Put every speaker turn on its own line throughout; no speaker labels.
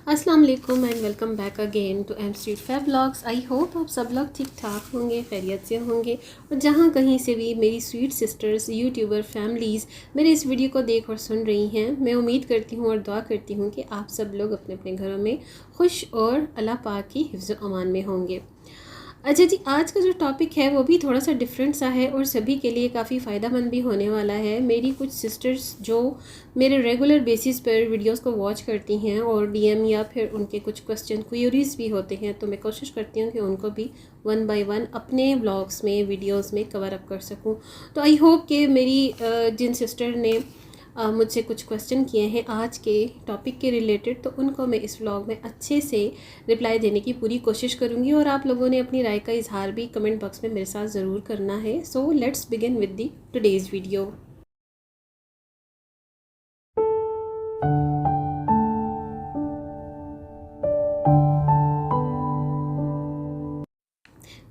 अस्सलाम वालेकुम and welcome back again to M Street Fab vlogs. I hope आप सब लोग ठीक ठाक होंगे, खैरियत से होंगे और जहाँ कहीं से भी मेरी स्वीट सिस्टर्स यूट्यूबर फैमिलीज़ मेरे इस वीडियो को देख और सुन रही हैं, मैं उम्मीद करती हूँ और दुआ करती हूँ कि आप सब लोग अपने अपने घरों में खुश और अल्लाह पाक की हिफ्ज़ व अमान में होंगे। अच्छा जी, आज का जो टॉपिक है वो भी थोड़ा सा डिफरेंट सा है और सभी के लिए काफ़ी फ़ायदेमंद भी होने वाला है। मेरी कुछ सिस्टर्स जो मेरे रेगुलर बेसिस पर वीडियोस को वॉच करती हैं और डीएम या फिर उनके कुछ क्वेश्चन क्वेरीज भी होते हैं, तो मैं कोशिश करती हूँ कि उनको भी वन बाय वन अपने व्लॉग्स में वीडियोस में कवर अप कर सकूँ। तो आई होप कि मेरी जिन सिस्टर ने मुझसे कुछ क्वेश्चन किए हैं आज के टॉपिक के रिलेटेड, तो उनको मैं इस व्लॉग में अच्छे से रिप्लाई देने की पूरी कोशिश करूँगी और आप लोगों ने अपनी राय का इजहार भी कमेंट बॉक्स में मेरे साथ ज़रूर करना है। So let's begin with the today's video.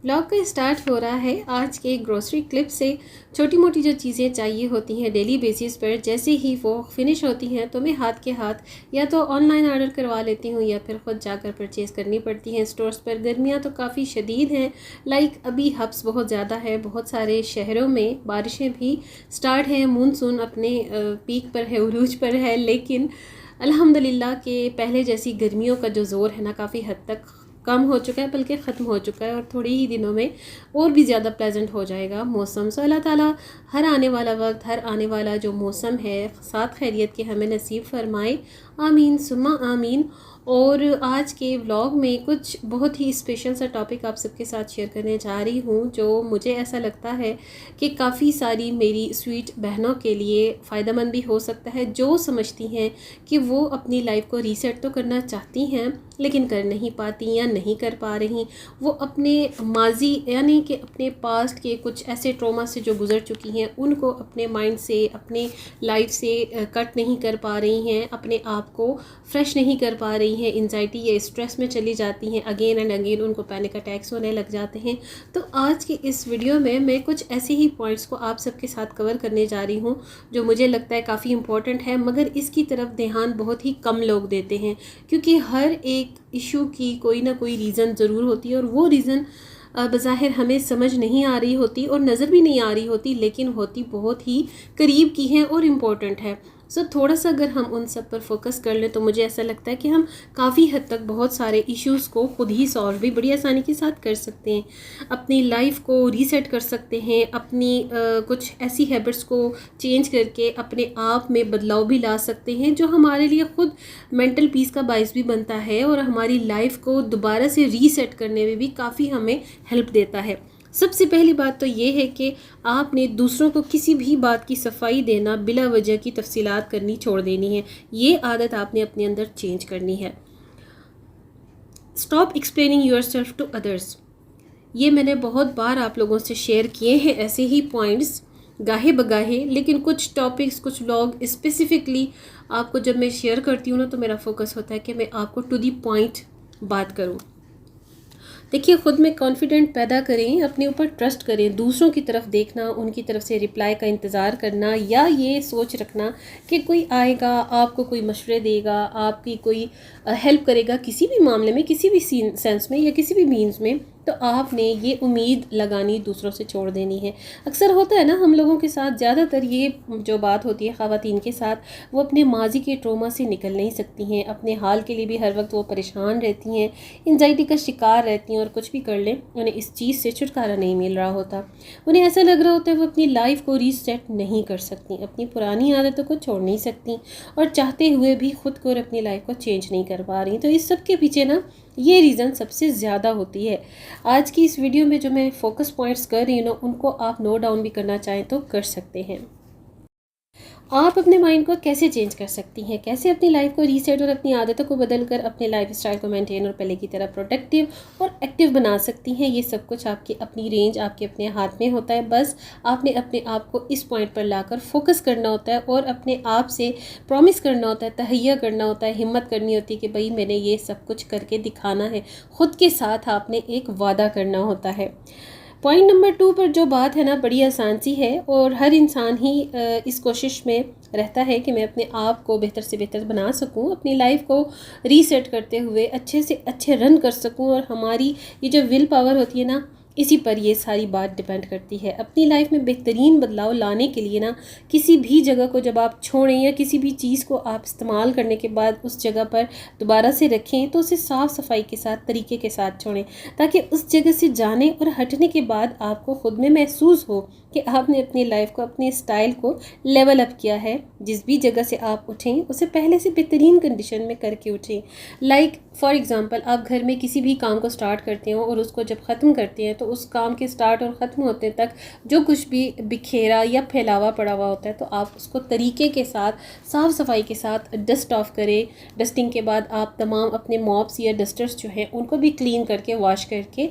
Vlog का स्टार्ट हो रहा है आज के ग्रोसरी क्लिप से। छोटी मोटी जो चीज़ें चाहिए होती हैं डेली बेसिस पर, जैसे ही वो फिनिश होती हैं तो मैं हाथ के हाथ या तो ऑनलाइन ऑर्डर करवा लेती हूँ या फिर ख़ुद जाकर परचेज़ करनी पड़ती हैं स्टोर्स पर। गर्मियाँ तो काफ़ी शदीद हैं, लाइक अभी हब्स बहुत ज़्यादा है, बहुत सारे शहरों में बारिशें भी स्टार्ट हैं, मानसून अपने पीक पर है, उरूज पर है, लेकिन अल्हम्दुलिल्लाह के पहले जैसी गर्मियों का जो ज़ोर है ना काफ़ी हद तक कम हो चुका है, बल्कि ख़त्म हो चुका है और थोड़े ही दिनों में और भी ज़्यादा प्लेजेंट हो जाएगा मौसम। सो अल्लाह ताला हर आने वाला वक्त, हर आने वाला जो मौसम है साथ खैरियत के हमें नसीब फरमाए, आमीन सुम्मा आमीन। और आज के व्लॉग में कुछ बहुत ही स्पेशल सा टॉपिक आप सबके साथ शेयर करने जा रही हूँ, जो मुझे ऐसा लगता है कि काफ़ी सारी मेरी स्वीट बहनों के लिए फ़ायदेमंद भी हो सकता है, जो समझती हैं कि वो अपनी लाइफ को रीसेट तो करना चाहती हैं लेकिन कर नहीं पाती या नहीं कर पा रही। वो अपने माजी यानी कि अपने पास्ट के कुछ ऐसे ट्रॉमा से जो गुज़र चुकी हैं उनको अपने माइंड से, अपने लाइफ से कट नहीं कर पा रही हैं, अपने आप को फ्रेश नहीं कर पा रही हैं, एंजाइटी या स्ट्रेस में चली जाती हैं, अगेन एंड अगेन उनको पैनिक अटैक्स होने लग जाते हैं। तो आज की इस वीडियो में मैं कुछ ऐसे ही पॉइंट्स को आप सबके साथ कवर करने जा रही हूँ जो मुझे लगता है काफ़ी इंपॉर्टेंट है, मगर इसकी तरफ ध्यान बहुत ही कम लोग देते हैं, क्योंकि हर एक इशू की कोई ना कोई रीज़न ज़रूर होती है और वो रीज़न बज़ाहिर हमें समझ नहीं आ रही होती और नज़र भी नहीं आ रही होती, लेकिन होती बहुत ही करीब की हैं और इम्पोर्टेंट है। सो थोड़ा सा अगर हम उन सब पर फोकस कर लें तो मुझे ऐसा लगता है कि हम काफ़ी हद तक बहुत सारे इश्यूज़ को खुद ही सॉल्व भी बड़ी आसानी के साथ कर सकते हैं, अपनी लाइफ को रीसेट कर सकते हैं, अपनी कुछ ऐसी हैबिट्स को चेंज करके अपने आप में बदलाव भी ला सकते हैं जो हमारे लिए खुद मेंटल पीस का बायस भी बनता है और हमारी लाइफ को दोबारा से रीसेट करने में भी काफ़ी हमें हेल्प देता है। सबसे पहली बात तो ये है कि आपने दूसरों को किसी भी बात की सफाई देना, बिला वजह की तफसीलात करनी छोड़ देनी है। ये आदत आपने अपने अंदर चेंज करनी है। Stop explaining yourself to others. ये मैंने बहुत बार आप लोगों से शेयर किए हैं ऐसे ही पॉइंट्स गाहे बगाहे, लेकिन कुछ टॉपिक्स, कुछ लोग स्पेसिफिकली आपको जब मैं शेयर करती हूँ ना तो मेरा फोकस होता है कि मैं आपको टू दी पॉइंट बात करूँ। देखिए, ख़ुद में कॉन्फिडेंट पैदा करें, अपने ऊपर ट्रस्ट करें। दूसरों की तरफ देखना, उनकी तरफ से रिप्लाई का इंतज़ार करना या ये सोच रखना कि कोई आएगा, आपको कोई मशवरे देगा, आपकी कोई हेल्प करेगा किसी भी मामले में, किसी भी सेंस में या किसी भी मीन्स में, तो आपने ये उम्मीद लगानी दूसरों से छोड़ देनी है। अक्सर होता है ना हम लोगों के साथ, ज़्यादातर ये जो बात होती है ख़वातीन के साथ, वो अपने माजी के ट्रोमा से निकल नहीं सकती हैं, अपने हाल के लिए भी हर वक्त वो परेशान रहती हैं, एंजाइटी का शिकार रहती हैं और कुछ भी कर लें उन्हें इस चीज़ से छुटकारा नहीं मिल रहा होता। उन्हें ऐसा लग रहा होता है वो अपनी लाइफ को रीसेट नहीं कर सकती, अपनी पुरानी आदतों को छोड़ नहीं सकती और चाहते हुए भी ख़ुद को और अपनी लाइफ को चेंज नहीं कर पा रही। तो इस सब के पीछे ना ये रीज़न सबसे ज़्यादा होती है। आज की इस वीडियो में जो मैं फोकस पॉइंट्स कर रही हूँ ना, उनको आप नोट डाउन भी करना चाहें तो कर सकते हैं। आप अपने माइंड को कैसे चेंज कर सकती हैं, कैसे अपनी लाइफ को रीसेट और अपनी आदतों को बदलकर अपने लाइफ स्टाइल को मेंटेन और पहले की तरह प्रोडक्टिव और एक्टिव बना सकती हैं। ये सब कुछ आपकी अपनी रेंज, आपके अपने हाथ में होता है। बस आपने अपने आप को इस पॉइंट पर लाकर फोकस करना होता है और अपने आप से प्रॉमिस करना होता है, तहैया करना होता है, हिम्मत करनी होती है कि भाई मैंने ये सब कुछ करके दिखाना है। ख़ुद के साथ आपने एक वादा करना होता है। पॉइंट नंबर 2 पर जो बात है ना, बड़ी आसान सी है और हर इंसान ही इस कोशिश में रहता है कि मैं अपने आप को बेहतर से बेहतर बना सकूं, अपनी लाइफ को रीसेट करते हुए अच्छे से अच्छे रन कर सकूं। और हमारी ये जो विल पावर होती है ना, इसी पर ये सारी बात डिपेंड करती है। अपनी लाइफ में बेहतरीन बदलाव लाने के लिए ना, किसी भी जगह को जब आप छोड़ें या किसी भी चीज़ को आप इस्तेमाल करने के बाद उस जगह पर दोबारा से रखें, तो उसे साफ़ सफाई के साथ, तरीके के साथ छोड़ें, ताकि उस जगह से जाने और हटने के बाद आपको ख़ुद में महसूस हो कि आपने अपनी लाइफ को, अपने स्टाइल को लेवल अप किया है। जिस भी जगह से आप उठें उसे पहले से बेहतरीन कंडीशन में करके उठें। लाइक फॉर एग्ज़ाम्पल, आप घर में किसी भी काम को स्टार्ट करते हो और उसको जब ख़त्म करते हैं, तो उस काम के स्टार्ट और ख़त्म होते तक जो कुछ भी बिखेरा या फैलावा पड़ा हुआ होता है, तो आप उसको तरीके के साथ, साफ़ सफाई के साथ डस्ट ऑफ करें। डस्टिंग के बाद आप तमाम अपने मॉप्स या डस्टर्स जो हैं उनको भी क्लीन करके, वॉश करके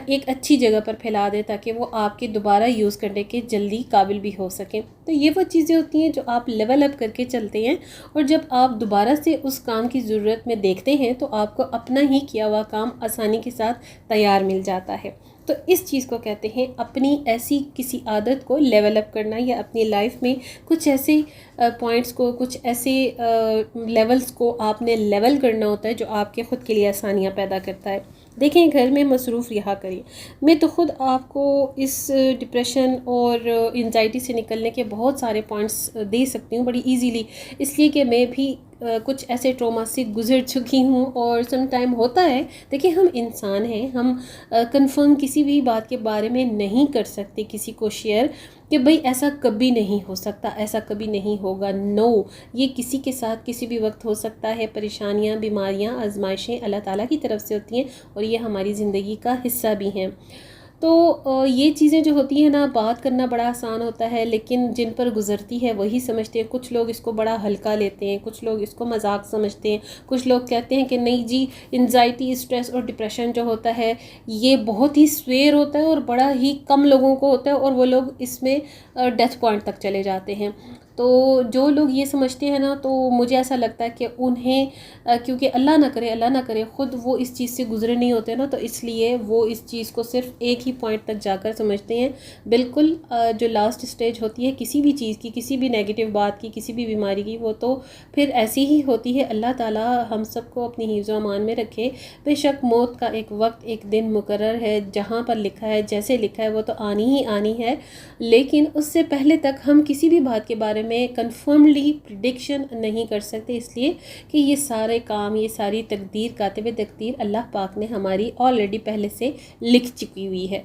एक अच्छी जगह पर फैला दें, ताकि वो आपके दोबारा यूज़ करने के जल्दी काबिल भी हो सकें। तो ये वो चीज़ें होती हैं जो आप लेवल अप करके चलते हैं, और जब आप दोबारा से उस काम की ज़रूरत में देखते हैं तो आपको अपना ही किया हुआ काम आसानी के साथ तैयार मिल जाता है। तो इस चीज़ को कहते हैं अपनी ऐसी किसी आदत को लेवल अप करना, या अपनी लाइफ में कुछ ऐसे पॉइंट्स को, कुछ ऐसे लेवल्स को आपने लेवल करना होता है जो आपके ख़ुद के लिए आसानियाँ पैदा करता है। देखें, घर में मसरूफ़ रहा करें। मैं तो ख़ुद आपको इस डिप्रेशन और एंजाइटी से निकलने के बहुत सारे पॉइंट्स दे सकती हूँ बड़ी इजीली, इसलिए कि मैं भी कुछ ऐसे ट्रॉमा से गुज़र चुकी हूँ। और सम टाइम होता है, देखिए हम इंसान हैं, हम कंफर्म किसी भी बात के बारे में नहीं कर सकते किसी को शेयर कि भाई ऐसा कभी नहीं हो सकता, ऐसा कभी नहीं होगा। नो, ये किसी के साथ किसी भी वक्त हो सकता है। परेशानियाँ, बीमारियाँ, आजमाइशें अल्लाह ताला की तरफ से होती हैं, और ये हमारी ज़िंदगी का हिस्सा भी हैं। तो ये चीज़ें जो होती हैं ना, बात करना बड़ा आसान होता है, लेकिन जिन पर गुज़रती है वही समझते हैं। कुछ लोग इसको बड़ा हल्का लेते हैं, कुछ लोग इसको मजाक समझते हैं, कुछ लोग कहते हैं कि नहीं जी, एंजाइटी, स्ट्रेस और डिप्रेशन जो होता है ये बहुत ही स्वेयर होता है और बड़ा ही कम लोगों को होता है, और वो लोग इसमें डेथ पॉइंट तक चले जाते हैं। तो जो लोग ये समझते हैं ना, तो मुझे ऐसा लगता है कि उन्हें क्योंकि अल्लाह ना करे ख़ुद वो इस चीज़ से गुजरे नहीं होते ना, तो इसलिए वो इस चीज़ को सिर्फ एक ही पॉइंट तक जाकर समझते हैं। बिल्कुल जो लास्ट स्टेज होती है किसी भी चीज़ की, किसी भी नेगेटिव बात की, किसी भी बीमारी की, वो तो फिर ऐसी ही होती है। अल्लाह ताला हम सबको अपनी हिफ्ज़ व अमान में रखे। बेशक मौत का एक वक्त, एक दिन मुकर्रर है, जहाँ पर लिखा है, जैसे लिखा है, वो तो आनी ही आनी है। लेकिन उससे पहले तक हम किसी भी बात के बारे में कंफर्मली प्रिडिक्शन नहीं कर सकते, इसलिए कि ये सारे काम, ये सारी तकदीर, कातिब तकदीर अल्लाह पाक ने हमारी ऑलरेडी पहले से लिख चुकी हुई है।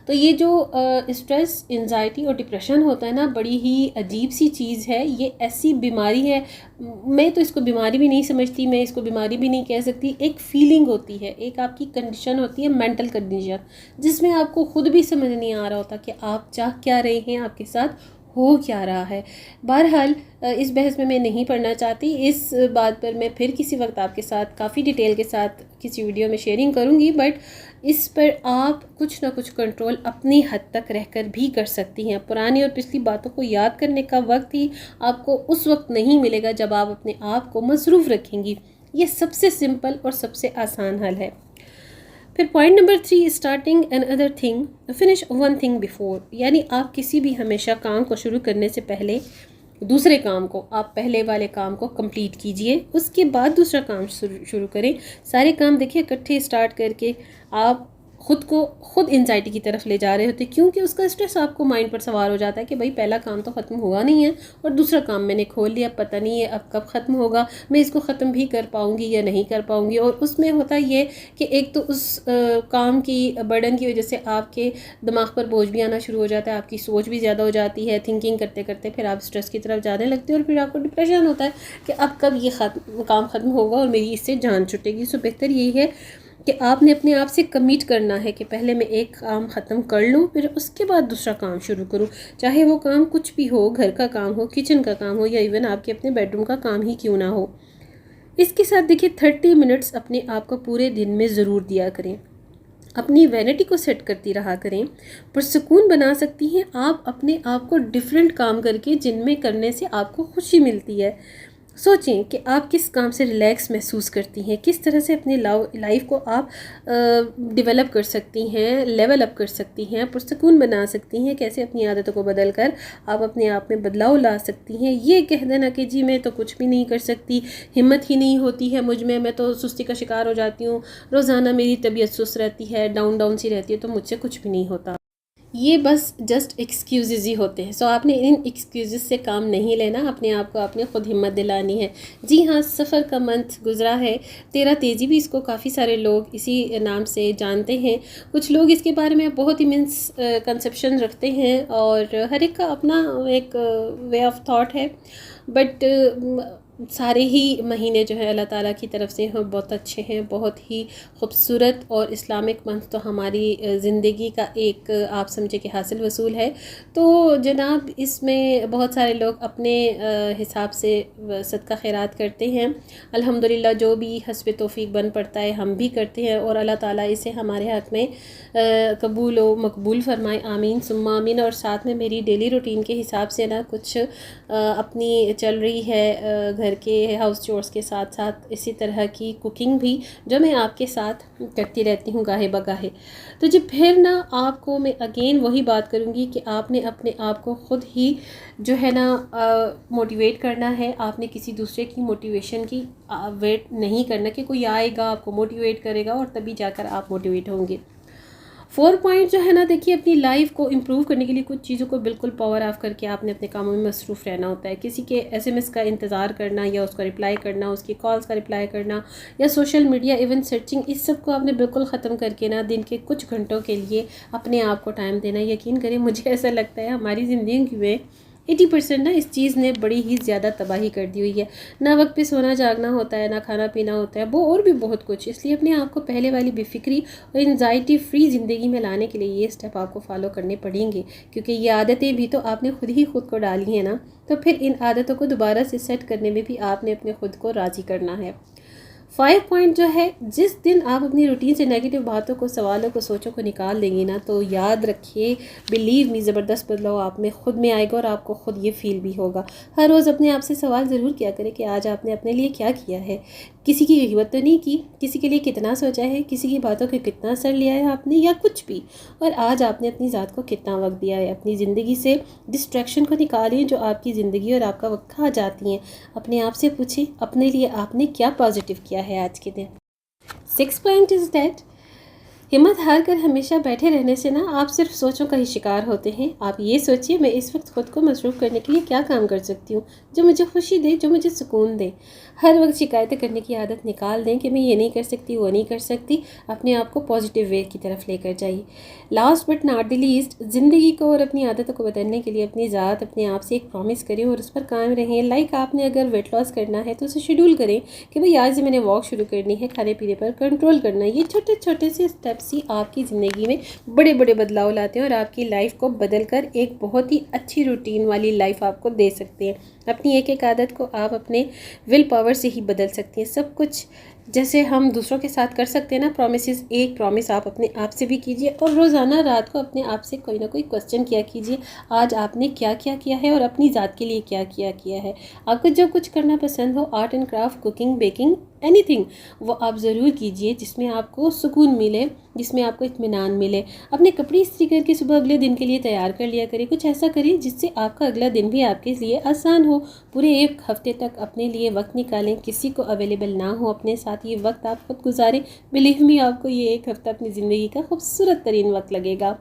तो ये जो स्ट्रेस, एंजाइटी और डिप्रेशन होता है ना, बड़ी ही अजीब सी चीज़ है। ये ऐसी बीमारी है, मैं तो इसको बीमारी भी नहीं समझती, मैं इसको बीमारी भी नहीं कह सकती। एक फीलिंग होती है, एक आपकी कंडीशन होती है, मेंटल कंडीशन, जिसमें आपको खुद भी समझ नहीं आ रहा होता कि आप चाह क्या रहे हैं, आपके साथ हो क्या रहा है। बहरहाल इस बहस में मैं नहीं पढ़ना चाहती। इस बात पर मैं फिर किसी वक्त आपके साथ काफ़ी डिटेल के साथ किसी वीडियो में शेयरिंग करूँगी, बट इस पर आप कुछ ना कुछ कंट्रोल अपनी हद तक रहकर भी कर सकती हैं। पुरानी और पिछली बातों को याद करने का वक्त ही आपको उस वक्त नहीं मिलेगा जब आप अपने आप को मसरूफ़ रखेंगी। ये सबसे सिंपल और सबसे आसान हल है। फिर point number 3, starting N other thing finish one thing before. यानी आप किसी भी हमेशा काम को शुरू करने से पहले दूसरे काम को, आप पहले वाले काम को कंप्लीट कीजिए, उसके बाद दूसरा काम शुरू करें। सारे काम देखिए इकट्ठे स्टार्ट करके आप खुद एंजाइटी की तरफ ले जा रहे होते, क्योंकि उसका स्ट्रेस आपको माइंड पर सवार हो जाता है कि भाई पहला काम तो ख़त्म हुआ नहीं है और दूसरा काम मैंने खोल लिया, पता नहीं है अब कब ख़त्म होगा, मैं इसको ख़त्म भी कर पाऊँगी या नहीं कर पाऊँगी। और उसमें होता ये कि एक तो उस काम की बर्डन की वजह से आपके दिमाग पर बोझ भी आना शुरू हो जाता है, आपकी सोच भी ज़्यादा हो जाती है, थिंकिंग करते करते फिर आप स्ट्रेस की तरफ जाने लगते हो, और फिर आपको डिप्रेशन होता है कि अब कब ये काम ख़त्म होगा और मेरी इससे जान छूटेगी। सो बेहतर यही है कि आपने अपने आप से कमिट करना है कि पहले मैं एक काम ख़त्म कर लूँ, फिर उसके बाद दूसरा काम शुरू करूँ, चाहे वो काम कुछ भी हो, घर का काम हो, किचन का काम हो, या इवन आपके अपने बेडरूम का काम ही क्यों ना हो। इसके साथ देखिए 30 मिनट्स अपने आप को पूरे दिन में ज़रूर दिया करें। अपनी वैनिटी को सेट करती रहा करें। पुरसकून बना सकती हैं आप अपने आप को डिफरेंट काम करके, जिनमें करने से आपको खुशी मिलती है। सोचें कि आप किस काम से रिलैक्स महसूस करती हैं, किस तरह से अपनी लाइफ को आप डेवलप कर सकती हैं, लेवल अप कर सकती हैं, पुरसकून बना सकती हैं, कैसे अपनी आदतों को बदल कर आप अपने आप में बदलाव ला सकती हैं। ये कह देना कि जी मैं तो कुछ भी नहीं कर सकती, हिम्मत ही नहीं होती है मुझ में, मैं तो सुस्ती का शिकार हो जाती हूँ, रोज़ाना मेरी तबीयत सुस्त रहती है, डाउन डाउन सी रहती है, तो मुझसे कुछ भी नहीं होता, ये बस जस्ट एक्सक्यूज़ ही होते हैं। सो आपने इन एक्सक्यूज़ से काम नहीं लेना, अपने आप को आपने ख़ुद हिम्मत दिलानी है। जी हाँ, सफ़र का मंथ गुज़रा है, तेरा तेज़ी भी इसको काफ़ी सारे लोग इसी नाम से जानते हैं। कुछ लोग इसके बारे में बहुत ही मिस कंसेप्शन रखते हैं और हर एक का अपना एक वे ऑफ थॉट है, बट सारे ही महीने जो है अल्लाह ताला की तरफ से हम बहुत अच्छे हैं, बहुत ही खूबसूरत, और इस्लामिक मंथ तो हमारी ज़िंदगी का एक आप समझे कि हासिल वसूल है। तो जनाब इसमें बहुत सारे लोग अपने हिसाब से सदका खैरात करते हैं। अल्हम्दुलिल्लाह जो भी हस्ब तौफीक बन पड़ता है हम भी करते हैं, और अल्लाह ताला इसे हमारे हक़ में कबूल व मकबूल फरमाए, आमीन सुम्मा आमीन। और साथ में मेरी डेली रूटीन के हिसाब से ना कुछ अपनी चल रही है घर के हाउस चोर्स के साथ साथ इसी तरह की कुकिंग भी, जो मैं आपके साथ करती रहती हूँ गाहे बगाहे। तो जी फिर ना आपको मैं अगेन वही बात करूँगी कि आपने अपने आप को ख़ुद ही जो है ना मोटिवेट करना है। आपने किसी दूसरे की मोटिवेशन की वेट नहीं करना कि कोई आएगा आपको मोटिवेट करेगा और तभी जाकर आप मोटिवेट होंगे। 4 पॉइंट जो है ना, देखिए अपनी लाइफ को इम्प्रूव करने के लिए कुछ चीज़ों को बिल्कुल पावर ऑफ करके आपने अपने कामों में मसरूफ़ रहना होता है। किसी के एसएमएस का इंतज़ार करना या उसका रिप्लाई करना, उसकी कॉल्स का रिप्लाई करना या सोशल मीडिया इवन सर्चिंग, इस सब को आपने बिल्कुल ख़त्म करके ना दिन के कुछ घंटों के लिए अपने आप को टाइम देना। यकीन करें मुझे ऐसा लगता है हमारी ज़िंदगी में 80% ना इस चीज़ ने बड़ी ही ज़्यादा तबाही कर दी हुई है। ना वक्त पे सोना जागना होता है, ना खाना पीना होता है, वो और भी बहुत कुछ। इसलिए अपने आप को पहले वाली बेफिक्री और एंजाइटी फ्री ज़िंदगी में लाने के लिए ये स्टेप आपको फॉलो करने पड़ेंगे, क्योंकि ये आदतें भी तो आपने खुद ही खुद को डाली हैं ना। तो फिर इन आदतों को दोबारा से सेट करने में भी आपने अपने खुद को राज़ी करना है। 5 पॉइंट जो है, जिस दिन आप अपनी रूटीन से नेगेटिव बातों को, सवालों को, सोचों को निकाल देंगी ना, तो याद रखिए बिलीव मी ज़बरदस्त बदलाव आप में खुद में आएगा और आपको ख़ुद ये फील भी होगा। हर रोज़ अपने आप से सवाल ज़रूर किया करें कि आज आपने अपने लिए क्या किया है। किसी की ग़ीबत तो नहीं की, किसी के लिए कितना सोचा है, किसी की बातों को कितना असर लिया है आपने या कुछ भी, और आज आपने अपनी ज़ात को कितना वक्त दिया है। अपनी ज़िंदगी से डिस्ट्रैक्शन को निकालिए जो आपकी ज़िंदगी और आपका वक्त खा जाती हैं। अपने आप से पूछें अपने लिए आपने क्या पॉजिटिव किया है आज के दिन। 6 पॉइंट इज़ दैट हिम्मत हार कर हमेशा बैठे रहने से ना आप सिर्फ सोचों का ही शिकार होते हैं। आप ये सोचिए मैं इस वक्त ख़ुद को मसरूफ़ करने के लिए क्या काम कर सकती हूँ जो मुझे खुशी दे, जो मुझे सुकून दे। हर वक्त शिकायतें करने की आदत निकाल दें कि मैं ये नहीं कर सकती, वो नहीं कर सकती। अपने आप को पॉजिटिव वे की तरफ लेकर जाइए। Last but not the least, ज़िंदगी को और अपनी आदतों को बदलने के लिए अपनी ज़ात अपने आप से एक प्रॉमिस करें और उस पर कायम रहें। लाइक आपने अगर वेट लॉस करना है तो उसे शेड्यूल करें कि भाई आज से मैंने वॉक शुरू करनी है, खाने पीने पर कंट्रोल करना है। ये छोटे छोटे से स्टेप्स ही आपकी ज़िंदगी में बड़े बड़े बदलाव लाते हैं और आपकी लाइफ को बदल कर एक बहुत ही अच्छी रूटीन वाली लाइफ आपको दे सकते हैं। अपनी एक एक आदत को आप अपने विल पावर से ही बदल सकती हैं। सब कुछ जैसे हम दूसरों के साथ कर सकते हैं ना प्रॉमिसेस, एक प्रॉमिस आप अपने आप से भी कीजिए और रोज़ाना रात को अपने आप से कोई ना कोई क्वेश्चन किया कीजिए, आज आपने क्या क्या किया है और अपनी ज़ात के लिए क्या किया है। आपको जो कुछ करना पसंद हो, art and craft, cooking, baking, anything, वो आप ज़रूर कीजिए जिसमें आपको सुकून मिले, जिसमें आपको इत्मीनान मिले। अपने कपड़े इस्त्री करके सुबह अगले दिन के लिए तैयार कर लिया करिए। कुछ ऐसा करिए जिससे आपका अगला दिन भी आपके लिए आसान हो। पूरे एक हफ्ते तक अपने लिए वक्त निकालें, किसी को अवेलेबल ना हो अपने साथ, ये वक्त आप खुद गुजारें। बिलीव मी आपको ये एक हफ्ता अपनी ज़िंदगी का खूबसूरत तरीन वक्त लगेगा।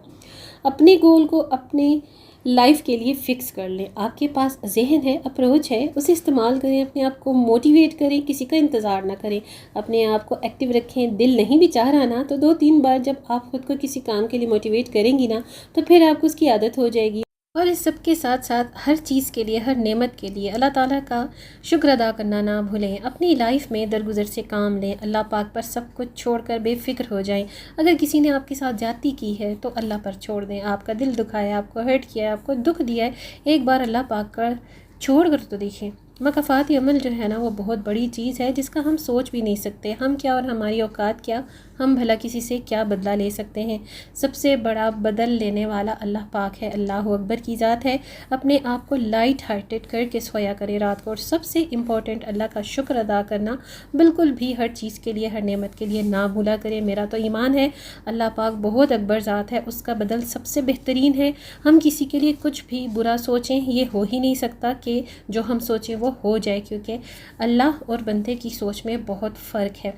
अपने गोल को अपने लाइफ के लिए फ़िक्स कर लें। आपके पास जहन है, अप्रोच है, उसे इस्तेमाल करें। अपने आप को मोटिवेट करें, किसी का इंतज़ार ना करें। अपने आप को एक्टिव रखें। दिल नहीं भी चाह रहा ना तो 2-3 बार जब आप ख़ुद को किसी काम के लिए मोटिवेट करेंगी ना तो फिर आपको उसकी आदत हो जाएगी। और इस सब के साथ साथ हर चीज़ के लिए, हर नेमत के लिए अल्लाह ताला का शुक्र अदा करना ना भूलें। अपनी लाइफ में दरगुजर से काम लें, अल्लाह पाक पर सब कुछ छोड़कर बेफिक्र हो जाएं। अगर किसी ने आपके साथ ज्यादती की है तो अल्लाह पर छोड़ दें। आपका दिल दुखाया, आपको हर्ट किया है, आपको दुख दिया है, एक बार अल्लाह पाक का छोड़ कर तो देखें। मकफ़ाती अमल जो है ना वो बहुत बड़ी चीज़ है जिसका हम सोच भी नहीं सकते। हम क्या और हमारी औकात क्या, हम भला किसी से क्या बदला ले सकते हैं। सबसे बड़ा बदल लेने वाला अल्लाह पाक है, अल्लाह अकबर की ज़ात है। अपने आप को लाइट हार्टेड करके सोया करें रात को। और सबसे इम्पॉर्टेंट, अल्लाह का शुक्र अदा करना बिल्कुल भी हर चीज़ के लिए, हर नेमत के लिए ना भूला करें। मेरा तो ईमान है अल्लाह पाक बहुत अकबर ज़ात है, उसका बदल सबसे बेहतरीन है। हम किसी के लिए कुछ भी बुरा सोचें, ये हो ही नहीं सकता कि जो हम सोचें वो हो जाए, क्योंकि अल्लाह और बंदे की सोच में बहुत फ़र्क है।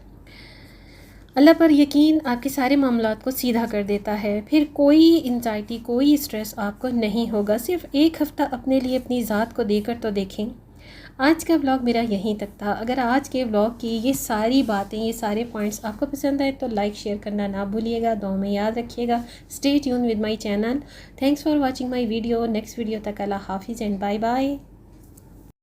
अल्लाह पर यकीन आपके सारे मामलात को सीधा कर देता है। फिर कोई एंजाइटी, कोई स्ट्रेस आपको नहीं होगा। सिर्फ एक हफ़्ता अपने लिए अपनी ज़ात को देकर तो देखें। आज का व्लॉग मेरा यहीं तक था। अगर आज के व्लॉग की ये सारी बातें, ये सारे पॉइंट्स आपको पसंद आए तो लाइक शेयर करना ना भूलिएगा। दुआ में याद रखिएगा। Stay tune with my channel. Thanks for watching my video. Next video तक अल्लाह हाफिज़ एंड बाय बाय।